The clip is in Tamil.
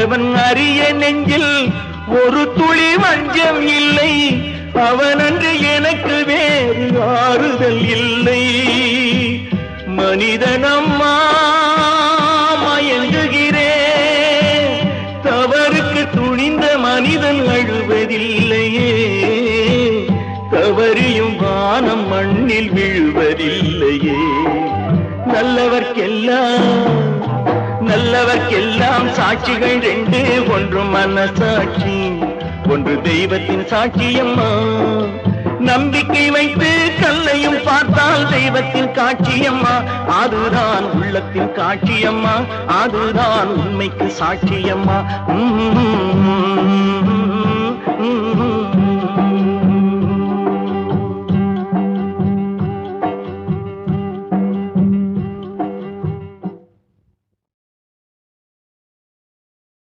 அறிந்தவன் அறிய நெஞ்சில் ஒரு துளி வஞ்சம் இல்லை. அவனன்று எனக்கு வேறு ஆறுதல் இல்லை. மனிதனம்மா மயங்குகிறேன், தவறுக்கு துணிந்த மனிதன் அழுவதில்லையே. தவறியும் வானம் மண்ணில் விழுவதில்லையே. நல்லவர்க்கெல்லாம் சாட்சிகள் ரெண்டு, ஒன்று மனசாட்சி, ஒன்று தெய்வத்தின் சாட்சியம்மா. நம்பிக்கை வைத்து கல்லையும் பார்த்தால் தெய்வத்தின் காட்சியம்மா. அதுதான் உள்ளத்தின் காட்சியம்மா, அதுதான் உண்மைக்கு சாட்சியம்மா.